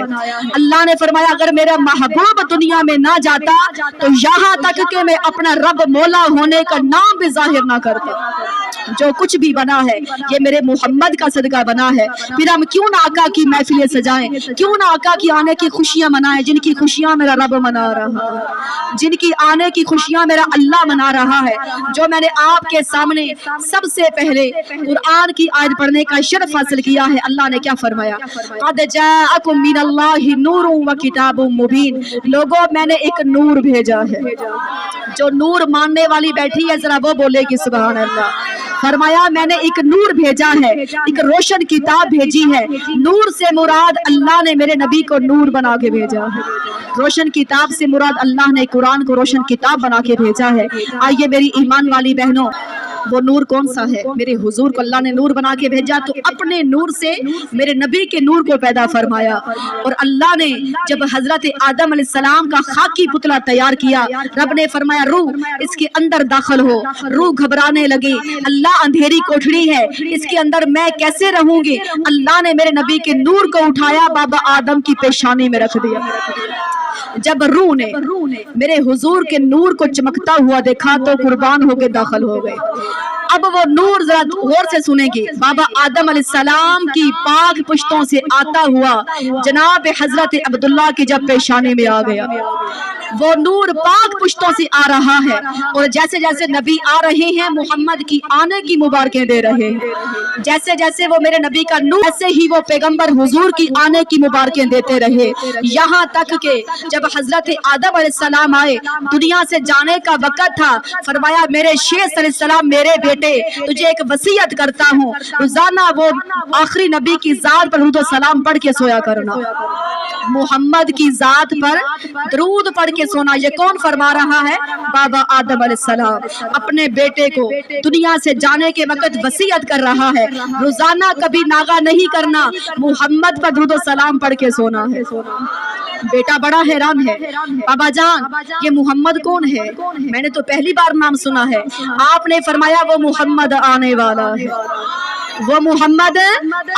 अल्लाह ने फरमाया अगर मेरा महबूब दुनिया में ना जाता तो यहाँ तक कि मैं अपना रब मौला होने का नाम भी जाहिर ना करता। जो कुछ भी बना है ये मेरे मोहम्मद का सदका बना है। फिर हम क्यों ना आका की महफिलें सजाएं, क्यों ना आका की आने की खुशियां मनाएं, जिनकी खुशियां मेरा रब मना रहा है, जिनकी आने की खुशियां मेरा अल्लाह मना रहा है। जो मैंने आपके सामने सबसे पहले कुरान की आयत पढ़ने का शर्फ हासिल किया है, अल्लाह ने क्या फरमाया, क़द जाअकुम मिनल्लाहि नूरुन व किताबुम मुबीन। लोगों मैंने एक नूर भेजा है। जो नूर मानने वाली बैठी है जरा वो बोलेगी सुभान अल्लाह। फरमाया मैंने एक नूर भेजा है, एक रोशन किताब भेजी है। नूर से मुराद अल्लाह ने मेरे नबी को नूर बना के भेजा है। रोशन किताब से मुराद अल्लाह ने कुरान को रोशन किताब बना के भेजा है। आइए मेरी ईमान वाली बहनों, वो नूर कौन सा है? मेरे हुजूर को अल्लाह ने नूर बना के भेजा, तो अपने नूर से मेरे नबी के नूर को पैदा फरमाया। और अल्लाह ने जब हजरत आदम अलैहिस्सलाम का खाकी पुतला तैयार किया, रब ने फरमाया रूह इसके अंदर दाखिल हो। रूह घबराने लगी, अल्लाह अंधेरी कोठड़ी है, इसके अंदर मैं कैसे रहूंगी? अल्लाह ने मेरे नबी के नूर को उठाया, बाबा आदम की पेशानी में रख दिया। जब रूह ने मेरे हुजूर के नूर को चमकता हुआ देखा तो कुर्बान होके दाखिल हो गए। अब वो नूर जरा गौर से सुनेंगे, बाबा आदम अलैहिस्सलाम की पाक पुश्तों से आता हुआ जनाब हजरत अब्दुल्लाह की जब पेशानी में आ गया, वो नूर पाक पुश्तों से आ रहा है। और जैसे जैसे नबी आ रहे हैं मोहम्मद की आने की मुबारकें दे रहे हैं, जैसे जैसे वो मेरे नबी का नूर, ऐसे ही वो पैगंबर हुजूर की आने की मुबारकें देते रहे। यहाँ तक के जब हजरत आदम अलैहिस्सलाम आए, दुनिया से जाने का वक्त था, फरमाया मेरे शेष अलैहिस्सलाम मेरे बेटे तुझे एक वसीयत करता हूँ, रोजाना वो आखिरी नबी की जात पर दुरूद सलाम पढ़ के सोया करना। मोहम्मद की जात पर दरूद पढ़ के सोना। ये कौन फरमा रहा है? बाबा आदम अलैहिस्सलाम अपने बेटे को दुनिया से जाने के वक्त वसीयत कर रहा है, रोजाना कभी नागा नहीं करना, मोहम्मद पर दुरूद सलाम पढ़ के सोना है। बेटा बड़ा हैरान है, बाबा जान ये मोहम्मद कौन है? मैंने तो पहली बार नाम सुना है। आपने फरमाया वो मोहम्मद आने वाला है, वो मोहम्मद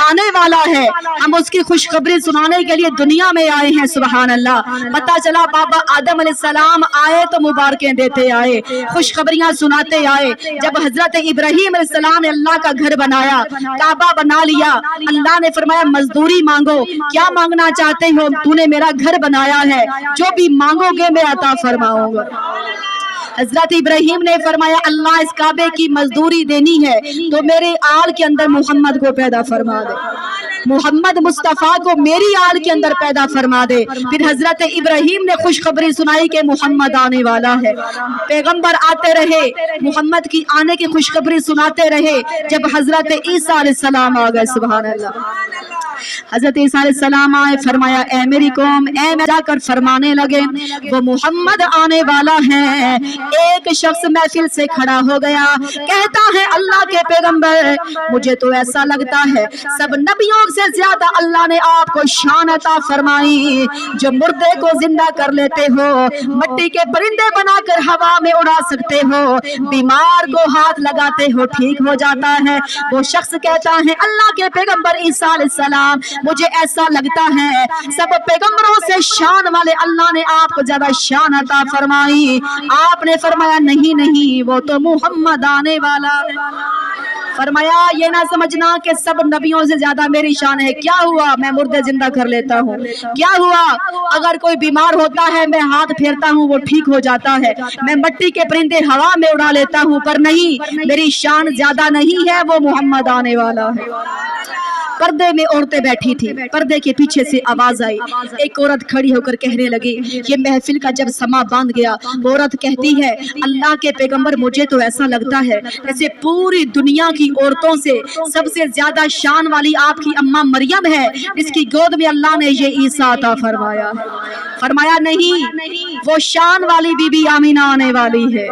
आने वाला है। हम उसकी खुशखबरी सुनाने के लिए दुनिया में आए हैं। सुभान अल्लाह। पता चला बाबा आदम अलैहिस्सलाम आए तो मुबारकें देते आए, खुशखबरियां सुनाते आए। जब हजरत इब्राहीम अलैहिस्सलाम ने अल्लाह का घर बनाया, काबा बना लिया, अल्लाह ने फरमाया मजदूरी मांगो, क्या मांगना चाहते हो? तूने मेरा घर बनाया है, जो भी मांगोगे मैं अता फरमाऊंगा। हजरत इब्राहीम ने फरमाया अल्लाह इस काबे की मजदूरी देनी है तो मेरे आल के अंदर मोहम्मद को पैदा फरमा दे, मोहम्मद मुस्तफ़ा को मेरी आल के अंदर पैदा फरमा दे। फिर हजरत इब्राहीम ने खुशखबरी सुनाई कि मोहम्मद आने वाला है। पैगंबर आते रहे, मोहम्मद की आने की खुशखबरी सुनाते रहे। जब हजरत ईसा अलैहिस्सलाम आ गए, सुभान अल्लाह, हजरत ईसा अलैहिस्सलाम आए, फरमाया ए मेरी कौम, ए मैं जाकर फरमाने लगे वो मोहम्मद आने वाला है। एक शख्स महफिल से खड़ा हो गया, कहता है अल्लाह के पैगंबर मुझे तो ऐसा लगता है सब नबियों से ज्यादा अल्लाह ने आपको शान अता फरमाई, जो मुर्दे को जिंदा कर लेते हो, मिट्टी के परिंदे बनाकर हवा में उड़ा सकते हो, बीमार को हाथ लगाते हो ठीक हो जाता है। वो शख्स कहता है अल्लाह के पैगंबर ईसा अलैहिस्सलाम मुझे ऐसा लगता है सब पैगंबरों से शान वाले अल्लाह ने आपको ज्यादा शान अता फरमाई। आपने फरमाया नहीं नहीं वो तो मोहम्मद आने वाला। फरमाया ये ना समझना कि सब नबियों से ज्यादा मेरी शान है। क्या हुआ मैं मुर्दे जिंदा कर लेता हूँ, क्या हुआ अगर कोई बीमार होता है मैं हाथ फेरता हूँ वो ठीक हो जाता है, मैं मिट्टी के परिंदे हवा में उड़ा लेता हूँ, पर नहीं मेरी शान ज्यादा नहीं है, वो मोहम्मद आने वाला है। पर्दे में औरतें बैठी थी, पर्दे के पीछे से आवाज आई, एक औरत खड़ी होकर कहने लगी, ये महफिल का जब समा बांध गया, वो औरत कहती है अल्लाह के पैगंबर मुझे तो ऐसा लगता है जैसे पूरी दुनिया की औरतों से सबसे ज्यादा शान वाली आपकी अम्मा मरियम है, जिसकी गोद में अल्लाह ने ये ईसा अता फरमाया। फरमाया नहीं, वो शान वाली बीबी आमीना आने वाली है,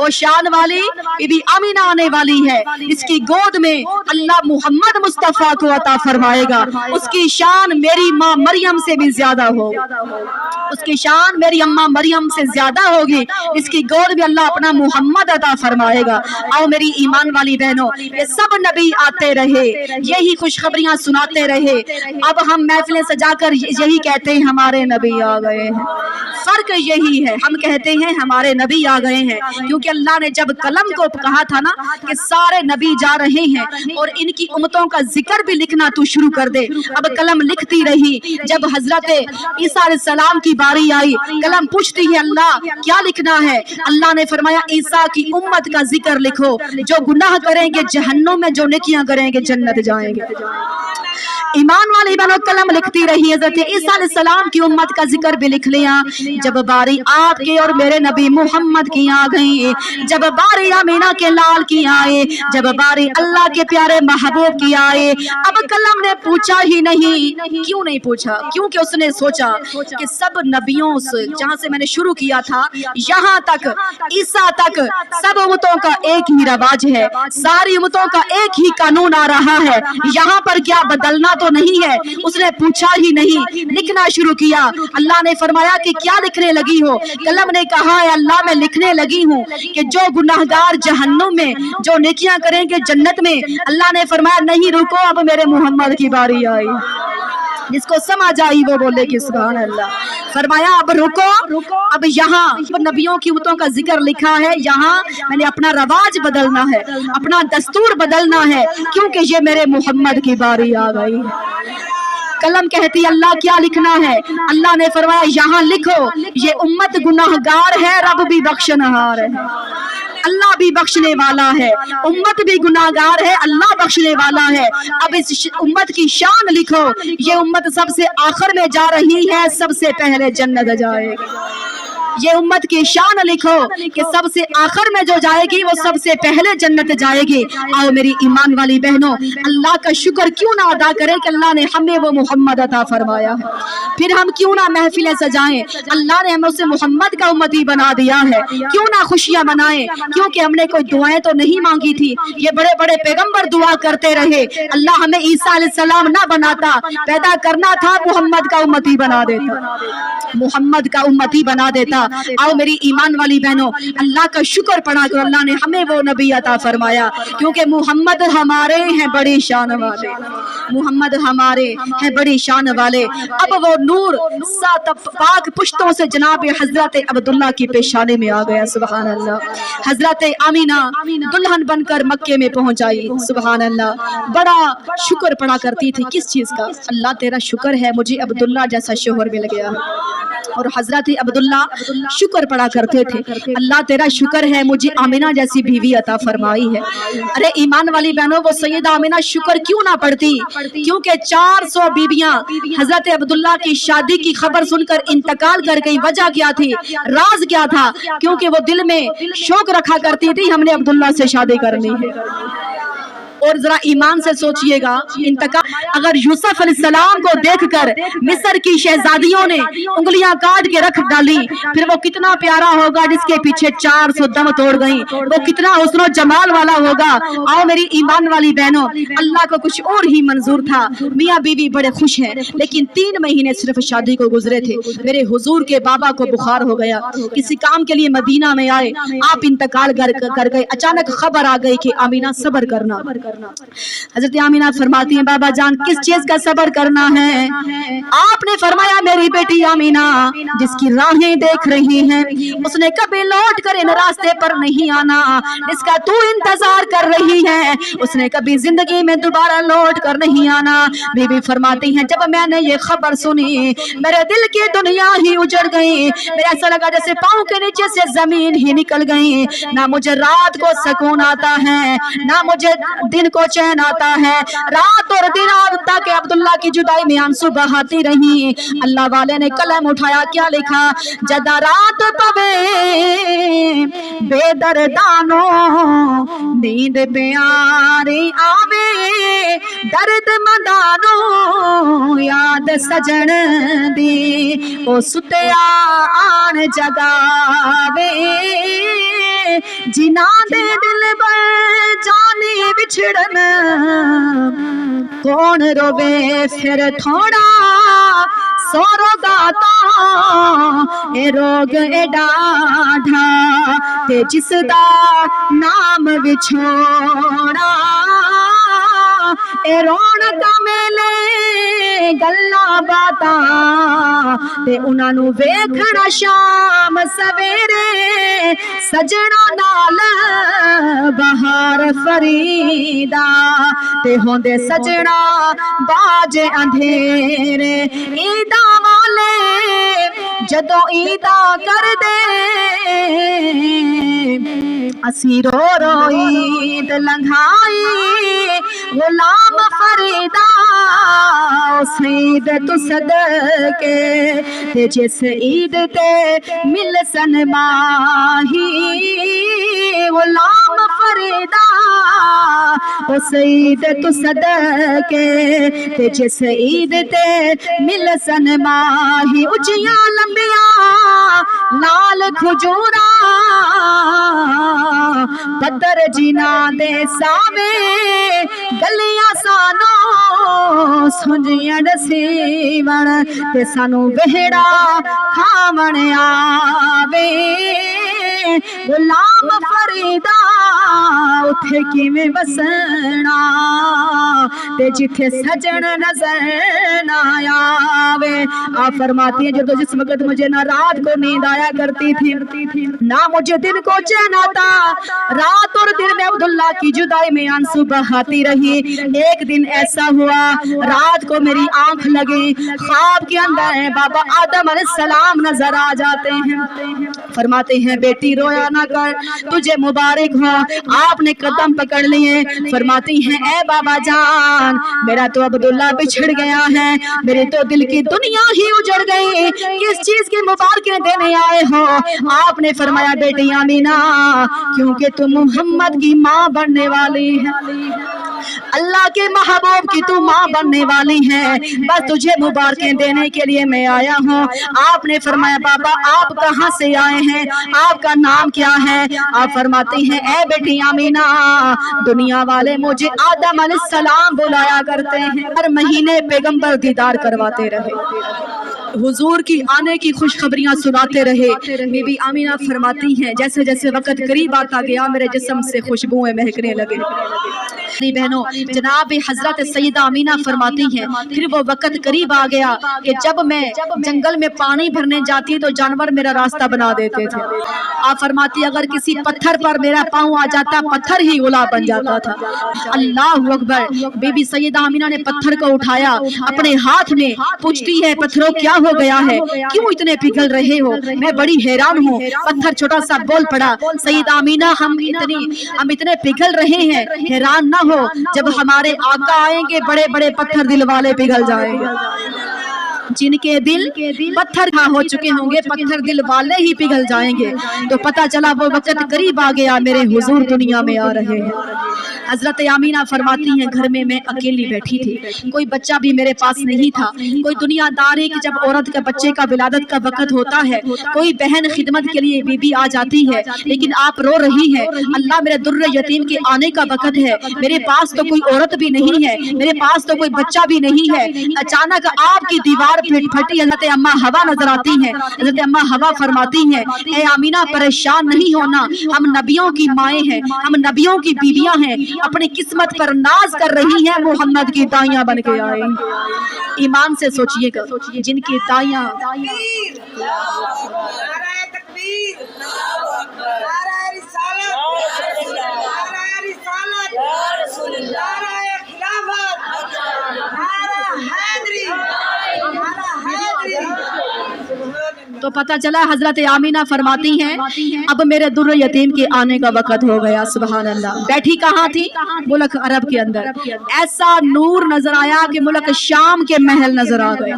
वो शान वाली बीबी आमीना आने वाली है। इसकी गोद में अल्लाह मोहम्मद मुस्तफा को अता फरमाएगा। उसकी शान मेरी माँ मरियम से भी ज्यादा होगी, उसकी शान मेरी अम्मा मरियम से ज्यादा होगी। इसकी गोद में अल्लाह अपना मोहम्मद अता फरमाएगा। आओ मेरी ईमान वाली बहनों, ये सब नबी आते रहे, यही खुशखबरियां सुनाते रहे। अब हम महफिलें सजाकर यही कहते हैं हमारे नबी आ गए हैं। फर्क यही है, हम कहते हैं हमारे नबी आ गए हैं, क्योंकि अल्लाह ने जब कलम को कहा था ना कि सारे नबी जा रहे हैं और इनकी उम्मतों का जिक्र भी लिखना तू शुरू कर दे। अब कलम लिखती रही। जब हजरत ईसा अलैहिस्सलाम की बारी आई, कलम पूछती है अल्लाह क्या लिखना है? अल्लाह ने फरमाया ईसा की उम्मत का जिक्र लिखो, जो गुनाह करेंगे जहन्नुम में, जो नेकियां करेंगे जन्नत जाएंगे। ईमान वाली बनो कलम लिखती रही। हज़रत ईसा अलैहिस्सलाम की उम्मत का जिक्र भी लिख लिया। जब बारी आपके और मेरे नबी मोहम्मद की आ गई, जब बारी आमीना के लाल की आए, जब बारी अल्लाह के प्यारे महबूब की आए, अब कलम ने पूछा ही नहीं। क्यों नहीं पूछा? क्योंकि उसने सोचा कि सब नबियों से, जहाँ से मैंने शुरू किया था यहाँ तक, ईसा तक, सब उम्मतों का एक ही रवाज है, सारी उम्मतों का एक ही कानून आ रहा है, यहाँ पर क्या बदलना तो नहीं है। उसने पूछा ही नहीं, लिखना शुरू किया। अल्लाह ने फरमाया कि क्या लिखने लगी हो? कलम ने कहा है अल्लाह मैं लिखने लगी हूँ कि जो गुनाहगार जहन्नुम में, जो नेकियां करेंगे जन्नत में। अल्लाह ने फरमाया नहीं रुको, अब मेरे मोहम्मद की बारी आई। जिसको समझ आई वो बोले कि सुभान अल्लाह। फरमाया अब रुको, अब यहाँ नबियों की उम्मतों का जिक्र लिखा है, यहाँ मैंने अपना रवाज बदलना है, अपना दस्तूर बदलना है, क्योंकि ये मेरे मोहम्मद की बारी आ गई। कलम कहती अल्लाह क्या लिखना है? अल्लाह ने फरमाया यहाँ लिखो, ये उम्मत गुनाहगार है, रब भी बख्शनहार है। अल्लाह भी बख्शने वाला है, उम्मत भी गुनाहगार है, अल्लाह बख्शने वाला है। अब इस उम्मत की शान लिखो, ये उम्मत सबसे आखिर में जा रही है, सबसे पहले जन्नत जाएगी। ये उम्मत की शान लिखो कि सबसे आखिर में जो जाएगी वो सबसे पहले जन्नत जाएगी। आओ मेरी ईमान वाली बहनों, अल्लाह का शुक्र क्यों ना अदा करें कि अल्लाह ने हमें वो मोहम्मद अता फरमाया है। फिर हम क्यों ना महफिलें सजाएं? अल्लाह ने हमें उसे मोहम्मद का उम्मती बना दिया है, क्यों ना खुशियां मनाएं? क्योंकि हमने कोई दुआएं तो नहीं मांगी थी, ये बड़े बड़े पैगंबर दुआ करते रहे। अल्लाह हमें ईसा अलैहिस्सलाम ना बनाता, पैदा करना था मोहम्मद का उम्मती बना देता, मोहम्मद का उम्मती बना देता। आओ मेरी ईमान वाली बहनों, अल्लाह का शुक्र पढ़ा कर अल्लाह ने हमें वो नबी अता फरमाया, क्योंकि मोहम्मद हमारे हैं बड़ी शान वाले, मोहम्मद हमारे हैं बड़ी शान वाले। अब वो नूर सात पाक पुश्तों से जनाब हजरत अब्दुल्ला की पेशानी में आ गया। सुभान अल्लाह। हजरत आमीना दुल्हन बनकर मक्के में पहुंच आई। सुभान अल्लाह। बड़ा शुक्र पढ़ा करती थी, किस चीज का? अल्लाह तेरा शुक्र है मुझे अब्दुल्ला जैसा शोहर मिल गया। और हजरत अब्दुल्ला शुक्र पढ़ा करते थे, अल्लाह तेरा शुक्र है मुझे आमीना जैसी बीवी अता फरमाई है। अरे ईमान वाली बहनों, वो सैयदा आमीना शुक्र क्यों ना पढ़ती? क्योंकि 400 बीबियां हजरत अब्दुल्ला की शादी की खबर सुनकर इंतकाल कर गई। वजह क्या थी? राज क्या था? क्योंकि वो दिल में शौक रखा करती थी हमने अब्दुल्ला से शादी करनी है। और जरा ईमान से सोचिएगा, इंतकाल अगर यूसुफ अलैहिस्सलाम को देखकर मिस्र की शहजादियों ने उंगलियां काट के रख डाली, फिर वो कितना प्यारा होगा जिसके पीछे 400 दम तोड़ गई, वो कितना हुस्न और जमाल वाला होगा। आओ मेरी ईमान वाली बहनों, अल्लाह को कुछ और ही मंजूर था। मियाँ बीवी बड़े खुश हैं, लेकिन 3 महीने सिर्फ शादी को गुजरे थे। मेरे हुजूर के बाबा को बुखार हो गया, किसी काम के लिए मदीना में आए, आप इंतकाल कर गए। अचानक खबर आ गई कि आमीना सब्र करना। हजरत आमीना फरमाती हैं बाबा जान किस चीज का सब्र करना है? आपने फरमाया मेरी बेटी आमीना जिसकी राहें देख रही हैं, उसने कभी लौट कर इन रास्ते पर नहीं आना, जिसका तू इंतजार कर रही है, उसने कभी जिंदगी में दोबारा लौट कर नहीं आना। बीबी फरमाती हैं जब मैंने ये खबर सुनी मेरे दिल की दुनिया ही उजड़ गई। मेरे ऐसा लगा जैसे पाँव के नीचे से जमीन ही निकल गई। ना मुझे रात को सुकून आता है, ना मुझे दिन को चैन आता है। रात और दिन आता कि अब्दुल्ला की जुदाई में आंसू बहाती रही। अल्लाह वाले ने कलम उठाया, क्या लिखा? जदा रात पवे बेदर्दानो नींद प्यारी आवे, दर्द मदानो याद सजन दी, ओ सुतिया आन जगावे, जिना दे दिल पर जाने बिछड़न, कौन रोवे फिर थोड़ा सोरो गाता, ए रोग एडा ढा ते जिसदा नाम विछोड़ा, ए रौनक मेले गल्ला बाता ते उन्हां नू वेखना शाम सवेरे, सजना नाल बहार फरीदा ते होंदे सजना बाजे अंधेरे, ईदा वाले जदों ईदा कर दे असी रो रो ईद लंघाई, गुलाम फरीदा सईद तू सदके ते जिस ईद ते मिलसन माही, गुलाम फरीदा ओ सईद तू सदके ते जिस ईद ते मिलसन माही, उचिया लंबिया लाल खजूरा पत्थर जिना दे सावे, गलियां सानो सुंजियां सीवण ते सानू वेहड़ा खावण आवे, गुलाम फरीदा उथे किवें वसना ते जिथे सजन नजर ना आवे। आप फरमाती हैं जब जिस वक्त मुझे ना रात को नींद आया करती थी ना मुझे दिन को चैन आता, रात और दिन में अब्दुल्ला की जुदाई में आंसू बहाती रही। एक दिन ऐसा हुआ रात को मेरी आंख लगी, ख्वाब के अंदर बाबा आदम अलैहिस्सलाम नजर आ जाते हैं। फरमाते हैं बेटी रोया ना कर, तुझे मुबारक हो, आपने कदम पकड़ लिए। फरमाती हैं ए बाबा जान, मेरा तो अब्दुल्ला बिछड़ गया है, मेरे तो दिल की दुनिया ही उजड़ गई, किस चीज की मुबारकें देने आए हो? आपने फरमाया बेटी आमीना, क्योंकि तुम मोहम्मद की माँ बनने वाली है, अल्लाह के महबूब की तू माँ बनने वाली है, बस तुझे मुबारकें देने के लिए मैं आया हूँ। आपने फरमाया बाबा आप कहाँ से आए हैं, आपका नाम क्या है? आप फरमाती हैं ए बेटी आमीना, दुनिया वाले मुझे आदम अलैहिस्सलाम बुलाया करते हैं, हर महीने पैगंबर दीदार करवाते रहे, हुजूर की आने की खुशखबरियां सुनाते रहे। बीबी आमीना फरमाती हैं जैसे जैसे वक्त करीब आता गया मेरे जिस्म से खुशबुएं महकने लगे। बहनों जनाब हजरत सईदा आमीना फरमाती हैं फिर वो वक्त करीब आ गया कि जब मैं जंगल में पानी भरने जाती तो जानवर मेरा रास्ता बना देते थे। आप फरमाती अगर किसी पत्थर पर मेरा पाँव आ जाता पत्थर ही गुलाब बन जाता था। अल्लाह अकबर। बीबी सईदा आमीना ने पत्थर को उठाया अपने हाथ में, पूछती है पत्थरों क्या हो गया है, क्यों इतने पिघल रहे हो? मैं बड़ी हैरान हूँ। पत्थर छोटा सा बोल पड़ा, सईदा आमीना हम इतने पिघल रहे हैं, हैरान ना हो, जब हमारे आका आएंगे बड़े बड़े पत्थर दिल वाले पिघल जाएंगे। जिनके दिल पत्थर हो चुके होंगे पत्थर दिल वाले ही पिघल जाएंगे। तो पता चला वो वक्त करीब आ गया, मेरे हुजूर दुनिया में आ रहे हैं। हजरत आमीना फरमाती हैं घर में मैं अकेली बैठी थी, कोई बच्चा भी मेरे पास नहीं था। कोई दुनियादारी कि जब औरत के बच्चे का विलादत का वक्त होता है कोई बहन खिदमत के लिए बीबी आ जाती है, लेकिन आप रो रही है, अल्लाह मेरे दुर्र यतीम के आने का वक्त है, मेरे पास तो कोई औरत भी नहीं है, मेरे पास तो कोई बच्चा भी नहीं है। अचानक आपकी दीवार फटी। हज़रत अम्मा हवा नजर आती हैं। हज़रत अम्मा हवा फरमाती हैं ए आमीना परेशान नहीं होना, हम नबियों की माएँ हैं, हम नबियों की बीवियां हैं, अपनी किस्मत पर नाज कर रही हैं, मोहम्मद की दाइयां बन के आए। ईमान से सोचिएगा, जिनकी दाइयां तो पता चला हजरत आमीना फरमाती हैं अब मेरे दुर्र यतीम के आने का वक्त हो गया। सुभान अल्लाह। बैठी कहाँ थी? मुल्क अरब के अंदर। ऐसा नूर नजर आया कि मुल्क शाम के महल नजर आ गए।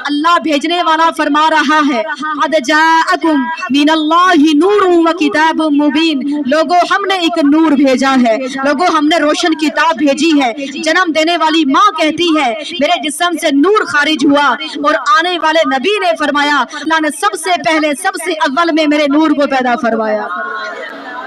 अल्लाह भेजने वाला फरमा रहा है क़द जाअकुम मिनल्लाहि नूरुन व किताबुम मुबीन। लोगों हमने एक नूर भेजा है, लोगों हमने रोशन किताब भेजी है। जन्म देने वाली माँ कहती है मेरे जिस्म से नूर खारिज हुआ और आने वाले नबी ने फरमाया अल्लाह ने सबसे पहले सबसे अव्वल में मेरे नूर को पैदा फरमाया।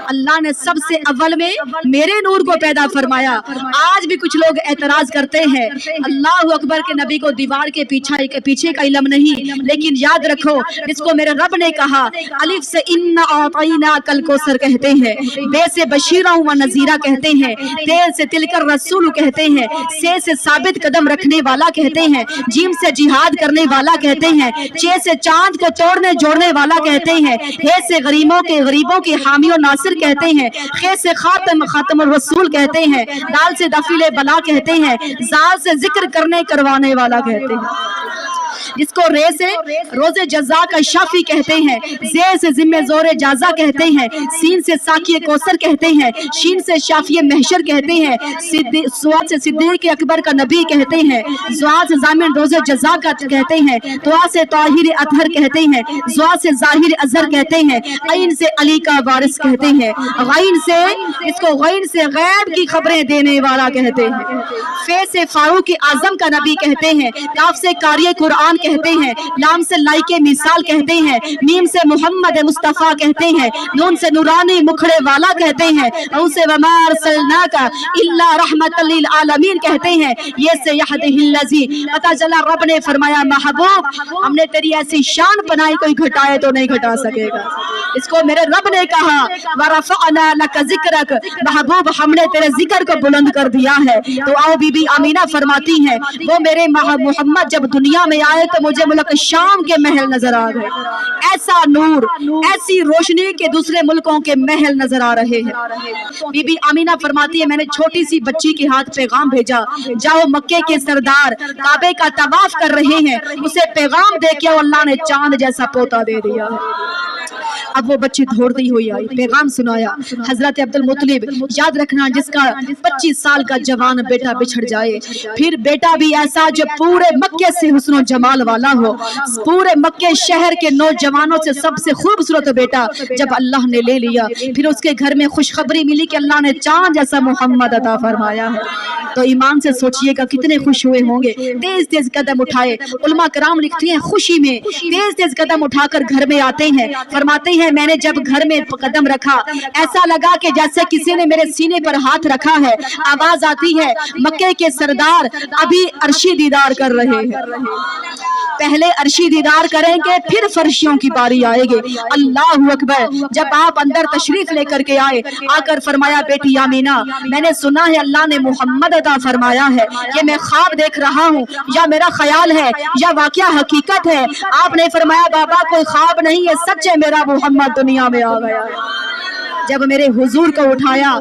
अल्लाह ने सबसे अव्वल में मेरे नूर को पैदा फरमाया। आज भी कुछ लोग एतराज करते हैं अल्लाह अकबर के नबी को दीवार के पीछे का इल्म नहीं, लेकिन याद रखो जिसको मेरे रब ने कहा अलिफ से इन्ना आतैना कल कौसर कहते हैं, बे से बशीरा व नजीरा कहते हैं, तेल से तिलकर रसूल कहते हैं, से साबित कदम रखने वाला कहते हैं, जीम से जिहाद करने वाला कहते हैं, चे से चांद को तोड़ने जोड़ने वाला कहते हैं, हे से गरीबों के हामी और नासिर कहते हैं, खे से खातम रसूल कहते हैं, दाल से दफीले बला कहते हैं, जाल से जिक्र करने करवाने वाला कहते हैं, जिसको रे से रोजे जजा का शाफी कहते हैं, जे से जिम्मे जोरे जाजा कहते हैं, सीन से साकिए कौसर कहते हैं, शीन से शाफिए महशर कहते हैं, स्वाद से सिद्दीक अकबर का नबी कहते हैं, ज़्वाद से जामिन रोजे जजा का कहते हैं, तुआ से ताहिर अतहर कहते हैं, ज़्वा से जाहिर अजहर कहते हैं, ऐन से अली का वारिस कहते हैं, गैन से इसको गैन से गैब की खबरें देने वाला कहते हैं, फे से फारूक आजम का नबी कहते हैं, काफ से कारी कुरान कहते हैं, लाम से लाइके मिसाल कहते हैं, मीम से मोहम्मद मुस्तफा कहते हैं, नून से नूरानी मुखड़े वाला कहते हैं, औ से वमा अरसलनाका इल्ला रहमतल लिल आलमीन कहते हैं, ये से यहदिहिल लज़ी। पता चला रब ने फरमाया महबूब हमने तेरी ऐसी शान बनाई कोई घटाए तो नहीं घटा सकेगा। इसको मेरे रब ने कहा वरफ़अना लक ज़िक्रक, महबूब हमने तेरे जिक्र को बुलंद कर दिया है। तो आओ बीबी आमीना फरमाती हैं वो मेरे मोहम्मद जब दुनिया में आए तो मुझे मुल्क शाम के महल नजर आ गए। ऐसा नूर ऐसी रोशनी के दूसरे मुल्कों के महल नजर आ रहे हैं। बीबी आमीना फरमाती है मैंने छोटी सी बच्ची के हाथ पैगाम भेजा, जाओ मक्के के सरदार काबे का तवाफ कर रहे हैं, उसे पैगाम दे के अल्लाह ने चांद जैसा पोता दे दिया है। अब वो बच्ची दौड़ती हुई आई, पैगाम सुनाया हजरत अब्दुल मुत्तलिब। याद रखना जिसका 25 साल का जवान बेटा बिछड़ जाए, फिर बेटा भी ऐसा जो पूरे मक्के से हुस्न जमाल वाला हो, पूरे मक्के शहर के नौजवानों से सबसे खूबसूरत बेटा जब अल्लाह ने ले लिया, फिर उसके घर में खुशखबरी मिली कि अल्लाह ने चांद जैसा मोहम्मद अता फरमाया है। तो ईमान से सोचिएगा कितने खुश हुए होंगे। तेज तेज कदम उठाए, उलमा कराम लिखते हैं खुशी में तेज तेज कदम उठाकर घर में आते हैं। फरमाते हैं मैंने जब घर में कदम रखा ऐसा लगा कि जैसे किसी ने मेरे सीने पर हाथ रखा है। आवाज आती है मक्के के सरदार अभी अर्शी दीदार कर रहे हैं, पहले अर्शी दीदार करेंगे फिर फर्शियों की बारी आएगी। अल्लाह अकबर। जब आप अंदर तशरीफ लेकर के आए, आकर फरमाया बेटी आमीना मैंने सुना है अल्लाह ने मोहम्मद अता फरमाया है, ये मैं ख्वाब देख रहा हूँ या मेरा ख्याल है या वाकया हकीकत है? आपने फरमाया बाबा कोई ख्वाब नहीं है, सच है, मेरा मोहम्मद दुनिया में आ गया। जब मेरे हुजूर को उठाया,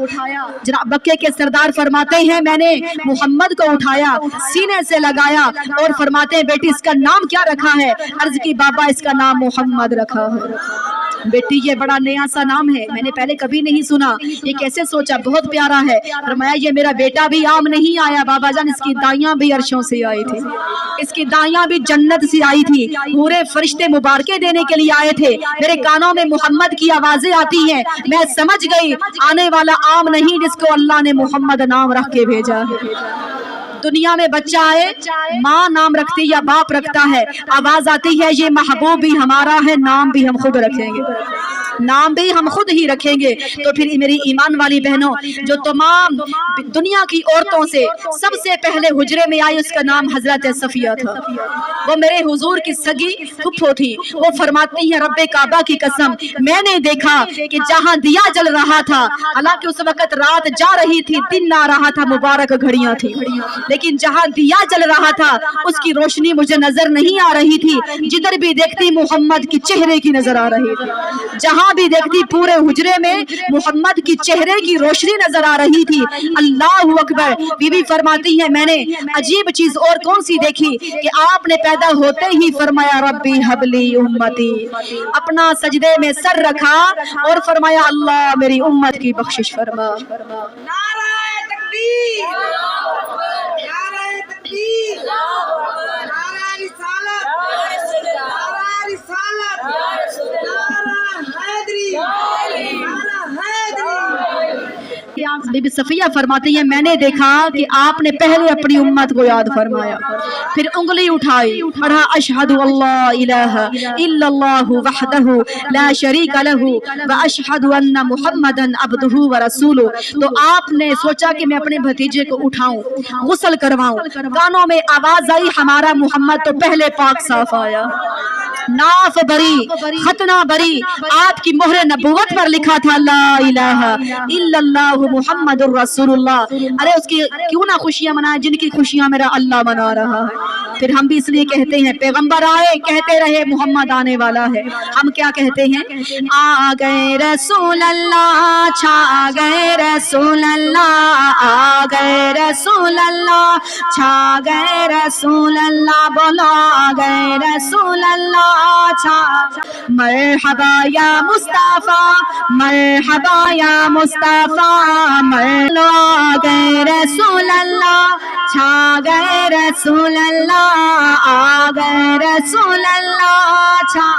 जनाब मक्के के सरदार फरमाते हैं मैंने मोहम्मद को उठाया, सीने से लगाया और फरमाते हैं बेटी इसका नाम क्या रखा है? अर्ज की बाबा इसका नाम मोहम्मद रखा है। बेटी ये बड़ा नया सा नाम है, मैंने पहले कभी नहीं सुना, ये कैसे सोचा? बहुत प्यारा है। फरमाया ये मेरा बेटा भी आम नहीं आया बाबा जान, इसकी दाइयां भी अर्शों से आई थी, इसकी दाइयां भी जन्नत से आई थी, पूरे फरिश्ते मुबारके देने के लिए आए थे। मेरे कानों में मोहम्मद की आवाजें आती हैं, मैं समझ गई आने वाला आम नहीं जिसको अल्लाह ने मोहम्मद नाम रख के भेजा है। दुनिया में बच्चा आए माँ नाम रखती या बाप रखता है, आवाज आती है ये महबूब भी हमारा है, नाम भी हम खुद रखेंगे, नाम भी हम खुद ही रखेंगे। तो फिर मेरी ईमान वाली बहनों जो तमाम दुनिया की औरतों से सबसे पहले हुजरे में आई उसका नाम हजरत सफिया था। वो मेरे हुजूर की सगी फुफ्फो थी। वो फरमाती है रब्बे काबा की कसम मैंने देखा कि जहाँ दिया जल रहा था, हालांकि उस वक्त रात जा रही थी, दिन आ रहा था, मुबारक घड़ियां थी, लेकिन जहाँ दिया जल रहा था उसकी रोशनी मुझे नजर नहीं आ रही थी, जिधर भी देखती मोहम्मद के चेहरे की नजर आ रही थी। जहाँ जहाँ भी देखती पूरे हुजरे में मोहम्मद की चेहरे की रोशनी नजर आ रही थी। अल्लाह अकबर। बीबी फरमाती है मैंने अजीब चीज और कौन सी देखी कि आपने पैदा होते ही फरमाया रब्बी हबली उम्मती, अपना सजदे में सर रखा और फरमाया अल्लाह मेरी उम्मत की बख्शिश फरमा। नाराए तकबीर, नाराए तकबीर, नाराए रिसालत, नाराए रिसालत, नारा हैदरी, नारा हैदरी। बीबी सफिया फरमाती है मैंने देखा कि आपने पहले अपनी उम्मत को याद फरमाया, फिर उंगली उठाई, पढ़ा अशहदु अल्ला इलाहा इल्लल्लाहु वहदहु ला शरीका लहु व अशहदु अन्ना मुहम्मदन अब्दुहु व रसूलुहु। तो आपने सोचा कि मैं अपने भतीजे को उठाऊं, गुस्ल करवाऊं, कानों में आवाज आई हमारा मोहम्मद, तो पहले पाक साफ आया, नाफ बरी, खतना बरी, आपकी मोहर नबुवत पर लिखा था ला इलाहा इल्लल्लाहु मुहम्मदुर रसूलुल्लाह। अरे उसकी क्यों ना खुशियां मनाए जिनकी खुशियां मेरा अल्लाह मना रहा है। फिर हम भी इसलिए कहते हैं पैगंबर आए कहते रहे मोहम्मद आने वाला है। हम क्या कहते हैं, आ गए रसूल अल्लाह, छा गए रसूल अल्लाह, आ गए रसूल अल्लाह, छा गए रसूल अल्लाह, बोलो आ गए रसूल अल्लाह छा। मरहबा या मुस्तफा, मरहबा या मुस्तफा, मरलो आ गए रसूल अल्लाह, छा गए रसूल अल्लाह, आ गए रसूल अल्लाह छा।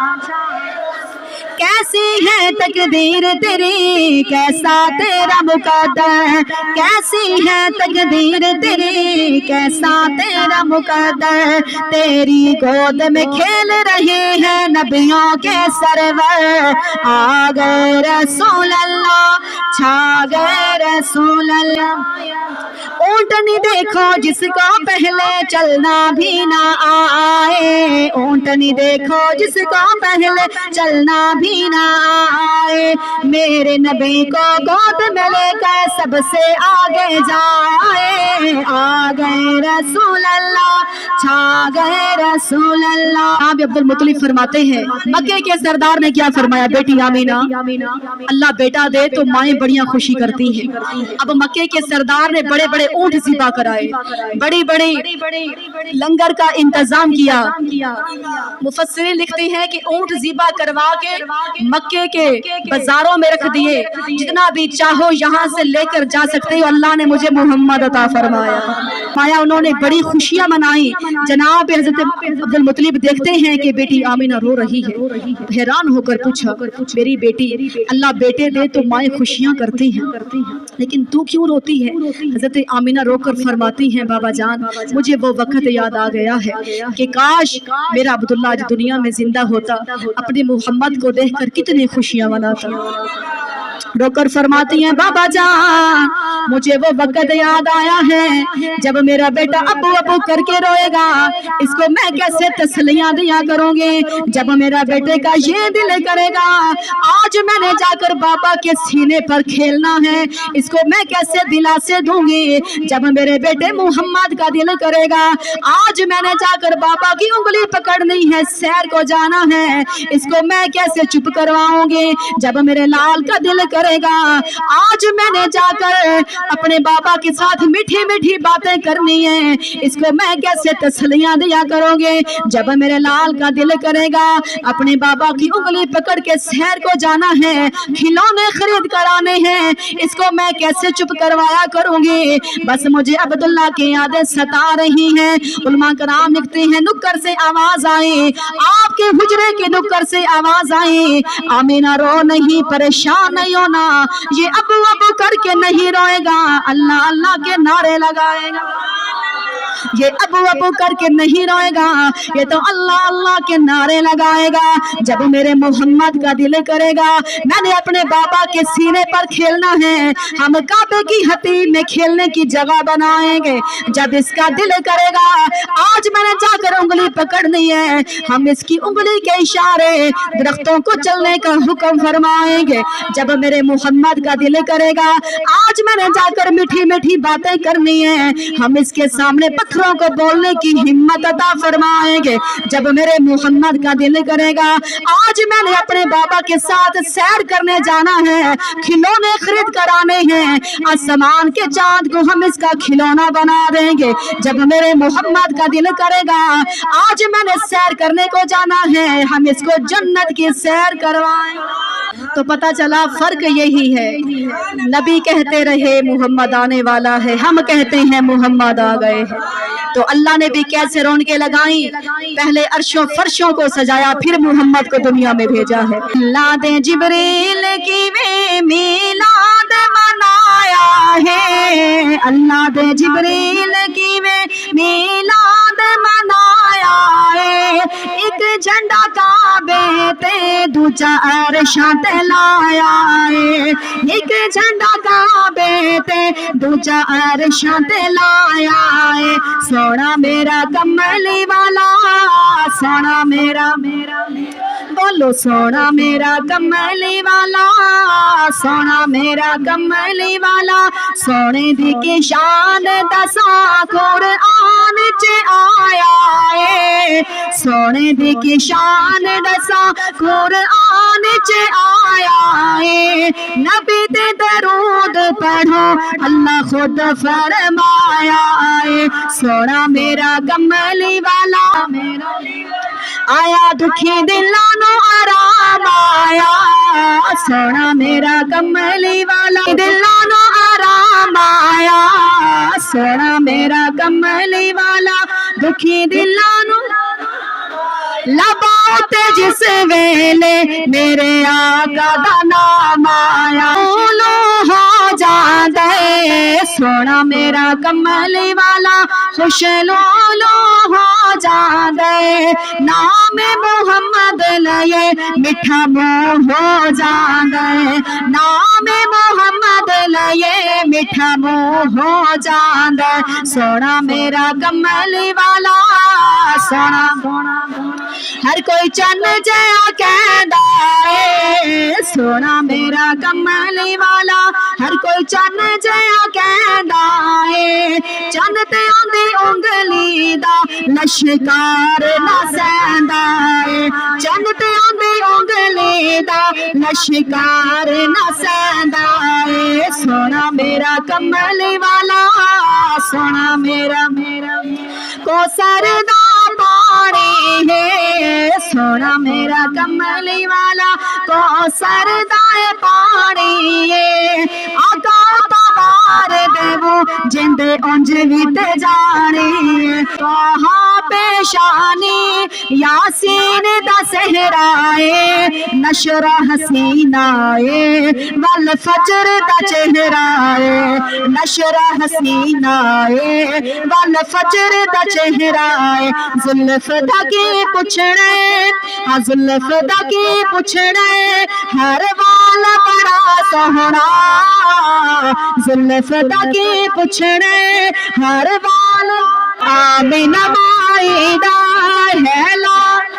कैसी है तकदीर तेरी, कैसा तेरा मुकद्दर, कैसी है तकदीर तेरी, कैसा तेरा मुकद्दर, तेरी गोद में खेल रहे हैं नबियों के सरवर, आ गए रसूल अल्लाह, छा गए रसूल अल्लाह। ऊंटनी देखो जिसको पहले चलना भी ना आए, ऊंटनी देखो जिसको पहले चलना भी ना आए, मेरे नबी को गोद में लेकर सबसे आगे जाए, आ गए रसूल अल्लाह, छा गए रसूल अल्लाह। आप अब्दुल मुत्तलिब फरमाते हैं मक्के के सरदार ने क्या फरमाया, बेटी आमीना, अल्लाह बेटा दे तो माएँ बड़ियां खुशी करती हैं। अब मक्के के सरदार ने बड़े बड़े ऊंट ज़िबा कराए, बड़ी बड़ी लंगर का इंतजाम किया। मुफस्सिरीन लिखते हैं कि ऊंट ज़िबा करवा के मक्के के बाजारों में रख दिए, जितना भी चाहो यहाँ से लेकर जा सकते हो, अल्लाह ने मुझे मोहम्मद अता फरमाया। माया उन्होंने बड़ी खुशियां मनाई। जनाब हज़रत अब्दुल मुत्तलिब देखते हैं कि बेटी आमीना रो रही है, हैरान होकर पूछा मेरी बेटी, अल्लाह बेटे दे तो माएँ खुशियां करती हैं, लेकिन तू क्यों रोती है। हज़रत आमीना रोकर फरमाती हैं बाबा जान मुझे वो वक्त याद आ गया है कि काश मेरा अब्दुल्ला आज दुनिया में जिंदा होता, अपने मोहम्मद को देखकर कितनी खुशियां मनाता। रोकर फरमाती हैं बाबा जान मुझे वो वक्त याद आया है जब मेरा बेटा अबू अबू करके रोएगा, इसको मैं कैसे तसलियां दिया करूंगी। जब मेरा बेटे का ये दिल करेगा आज मैंने जाकर बाबा के सीने पर खेलना है, इसको मैं कैसे दिलासे दूंगी। जब मेरे बेटे मोहम्मद का दिल करेगा आज मैंने जाकर बाबा की उंगली पकड़नी है, सैर को जाना है, इसको मैं कैसे चुप करवाऊंगी। जब मेरे लाल का दिल करेगा आज मैंने जाकर अपने बाबा के साथ मीठी मीठी बातें करनी है, इसको मैं कैसे तसलियां दिया करोगे। जब मेरे लाल का दिल करेगा अपने बाबा की उंगली पकड़ के शहर को जाना है, खिलौने खरीद कर आने हैं, इसको मैं कैसे चुप करवाया करूंगी। बस मुझे अब्दुल्ला की यादें सता रही हैं। उलमा कराम लिखते हैं नुक्कर से आवाज आई, आपके हुजरे के नुक्कर से आवाज आई, आमीना रो नहीं परेशान नहीं होना, ये अबू अबू करके नहीं रोएगा, अल्लाह अल्लाह के नारे लगाएगा। ये अबू अबू करके नहीं रोएगा, ये तो अल्लाह अल्लाह के नारे लगाएगा। जब मेरे मोहम्मद का दिल करेगा मैंने अपने बाबा के सीने पर खेलना है, हम काबे की हतीम में खेलने की जगह बनाएंगे। जब इसका दिल करेगा आज मैंने जाकर उंगली पकड़नी है, हम इसकी उंगली के इशारे दरख्तों को चलने का हुक्म फरमाएंगे। जब मेरे मोहम्मद का दिल करेगा आज मैंने जाकर मीठी मीठी बातें करनी है, हम इसके सामने पत्थरों को बोलने की हिम्मत अता फरमाएंगे जब मेरे मोहम्मद का दिल करेगा आज मैंने अपने बाबा के साथ सैर करने जाना है, खिलौने खरीद कर आने हैं, आसमान के चांद को हम इसका खिलौना बना देंगे जब मेरे मोहम्मद का दिल करेगा आज मैंने सैर करने को जाना है, हम इसको जन्नत की सैर करवाएं। तो पता चला फर्क यही है, नबी कहते रहे मोहम्मद आने वाला है, हम कहते हैं मोहम्मद आ गए हैं। तो अल्लाह ने भी कैसे रौनकें लगाई, पहले अर्शों फर्शों को सजाया फिर मोहम्मद को दुनिया में भेजा है। अल्लाह ने जिब्रील की मीलाद मनाया है, अल्लाह ने जिब्रील की मीलाद मनाया है, एक झंडा काबे ते दूजा अरशां ते लाया है, एक झंडा काबे ते दूजा अरशां ते लाया है। सोना मेरा कमली वाला, सोना मेरा बोलो सोना मेरा कमली वाला, सोना मेरा कमली वाला, सोने दी की शान दसा कुरआन च आया है, सोने दी की शान दसा कुरआन च आया है। नबी ते दरूद पढ़ो अल्लाह खुद फरमाया है, सोना मेरा कमली वाला आया दुखी दिलों नु आराम आया, सोना मेरा कमली वाला दिलों नु आराम आया, सोना मेरा कमली वाला दुखी दिलों नु लबाओ ते जिस वेले मेरे आका दा नाम आया लो हो जांदे, सोना मेरा कमली वाला खुश लो हो जांदे, नाम मोहम्मद लये मिठा मुंह हो जांदे, नाम मोहम्मद लये मिठा मुंह हो जांदे, सोना मेरा कमली वाला सोना हर कोई चन जया कहदा है, सोना मेरा कमली वाला हर कोई चन जया कहदा है, चन ते आंदी उंगली दा लश्कार ना सैंदा है, चन ते आंदी उंगली दा लश्कार ना सैंदा है, सोना मेरा कमली वाला सोना मेरा को सरदा पानी है, सोना मेरा कमली वाला को सरदाए पानी है, आका तवार देवो जिंदे उंज वित जानी, कहाँ पेशानी यासीन दा सहराए, नशरा हसीनाए वल फजर दा चेहराए, नशरा हसीनाए वल फजर दा चेहराए, जुल्फ दा की पुछड़े हाँ जुल्फ दा की पुछड़े हर वाल बड़ा सोहना, जुल्फ दा की पुछड़े हर वाल आमीना माई दा है लाल,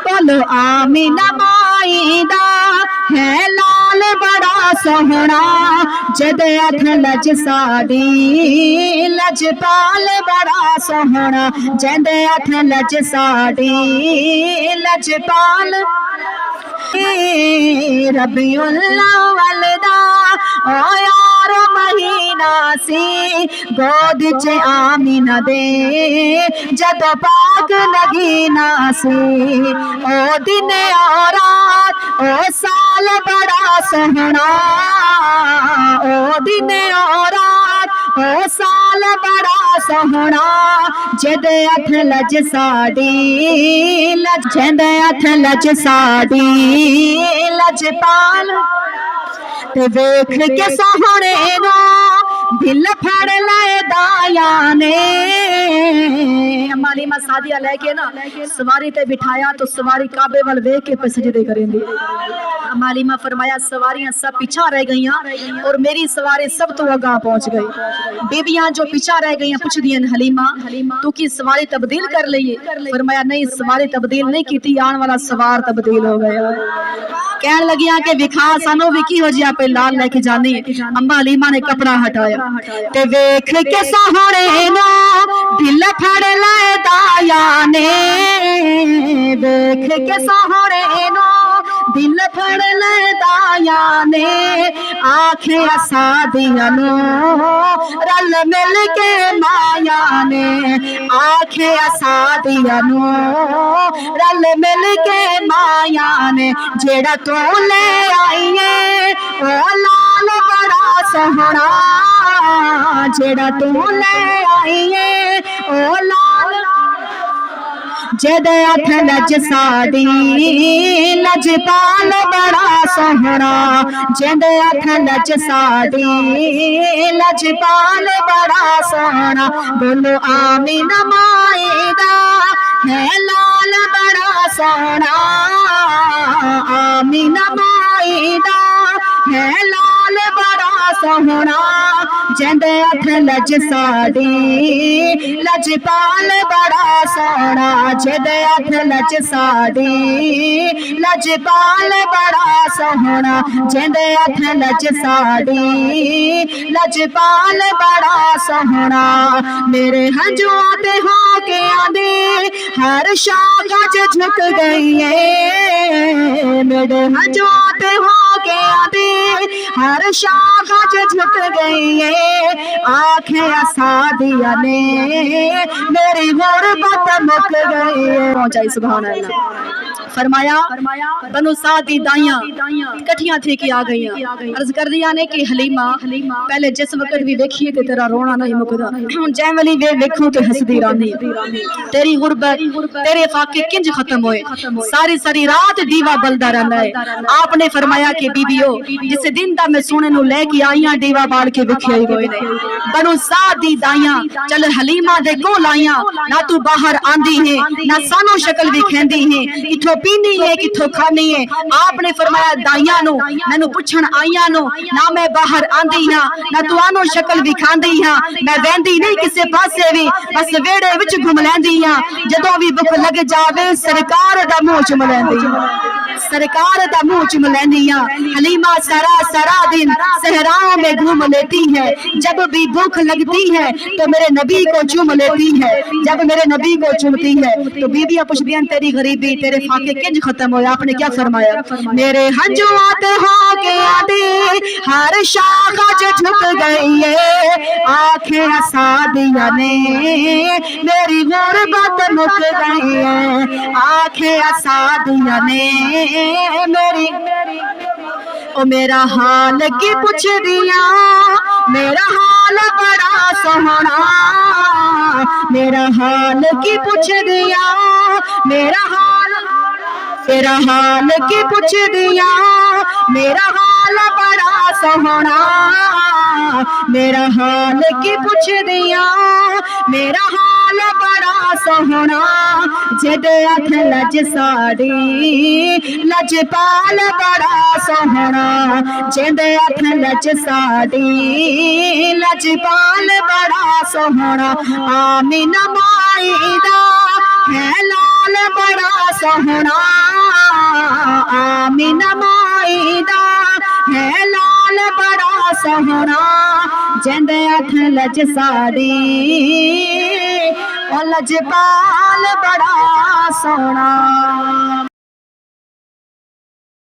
बोलो आमीना माई दा है लाल बड़ा सोहना, जद अख लज साड़ी लजपाल बड़ा सोहना, जद अख लज साड़ी लजपाल, रबीउल अव्वल दा ओ यार महीना सी, गोद च आमीना दे जदों पाक नगीना सी, ओ दिन ओ रात ओ साल बड़ा सोहना, ओ दिन ओ रात ओ साल बड़ा सोहना, जद अख लज साड़ी जद अख लज साड़ी लजपाल, ते वेख के सोहणे नो दिल फड़ ले दाया ने, मालिमा सादिया लेके ना सवारी ते बिठाया तो सवारी काबे वाल वेख के पे सजदे करेंदी, अम्मा हलीमा फरमाया सवारियां सब पीछा रह गई और मेरी सवारी सब तो आगा पहुंच गई। बीबियां जो पीछा रह गई पूछ दियन हलीमा तू की सवारी तब्दील कर ली? फरमाया नहीं सवारी तब्दील नहीं की, आने वाला सवार तब्दील हो गया। कहन लगिया के विखा सानू विकी हो जिया पे लाल लेके जानी। अम्मा हलीमा ने कपड़ा हटाया ते वेख के सोहणे नो दिल फड़ ले दाया ने, वेख के सोहणे नो दिल फड़ ले दाया ने, आखे सादिया नो रल मिल के माया ने, आखे सादिया नो रल मिल के माया ने, जेड़ा तू ले आईए ओ लाल बड़ा सोहना, जेड़ा तू ले आईए ओ लाल, जेदे अख लज साड़ी लजपाल बड़ा सोहना, जेदे अख लज साड़ी लजपाल बड़ा सोहना, बोलो आमीन माईदा है लाल बड़ा सोहना, आमीन माईदा है लाल बड़ा सोहना, जेदे अख लज साड़ी लजपाल बड़ा सोहना, जेदे अख लज साड़ी लजपाल बड़ा सोहना, जेदे अख लज साड़ी लजपाल बड़ा सोहना, मेरे हंजुआं ते हो के आंदे हर शाख अज झुक गई है, मेरे हंजुआं ते हो के आंदे हर शाख अज झुक गई है, आखे सादिया ने मेरी गुरबत मुक गई है। पहुंचाई सुभान अल्लाह। फरमाया बनु सादी दाइयां इकट्ठियां थी कि आ गई। अर्ज कर दिया ने कि हलीमा पहले जिस वक्त भी देखिए ते तेरा रोना नहीं मुकदा, जै वली वे देखूं ते हंसदी रहनी, तेरी गुरबत तेरे फाके किंज खत्म होए, सारी सारी रात दीवा बलदा रहंदा है। आपने फरमाया कि बीबियो जिस दिन दा मैं सोने नु लेके आईयां दीवा बाल के विखिया ही कोई नहीं। बनु सादी दाइयां चल हलीमा दे कोल आईयां, ना तू बाहर आंदी है ना सानू शक्ल विखेंदी है, किथों पीनी है किथों खानी है। आपने फरमाया दाइयां नु मैनू पुछण आईयां नु ना मैं बाहर आंदी हां ना तुआनो शक्ल विखांदी हां, मैं वेंदी नहीं किसे पासे भी बस वेड़े विच घुम लैंदी हां, जदों भी भुख लग जावे सरकार दा मुंह चुम लैंदी हां, सरकार दा मुंह चुम लैंदी हां। हलीमा सारा सारा दिन सहराओं में घूम लेती है, जब भी भूख लगती है तो मेरे नबी को चूम लेती है, जब मेरे नबी को चूमती है तो बीबियां पूछती हैं तेरी गरीबी तेरे फाके किंज खत्म हो। आपने क्या फरमाया, मेरे हंजुआं ते हो के आंदी हर शाख अज झुक गई है, आखे सादिया ने मेरी गुरबत मुक गई है, आखे सादिया ने मेरी ओ मेरा हाल की पुछ दिया, मेरा हाल बड़ा सोहना, मेरा हाल की पुछ दिया, मेरा हाल की पुछ दिया, मेरा हाल बड़ा सोहना, मेरा हाल की पुछ दिया, मेरा हाल बड़ा सोहना, जेदे अख लज साड़ी लजपाल बड़ा सोहना, जेदे अख लज साड़ी लजपाल बड़ा सोहना, आमीन माईदा है लाल बड़ा सोहना, आमीन माईदा है लाल बड़ा सोहना, जेदे अख लज साड़ी लजपाल बड़ा सोहना।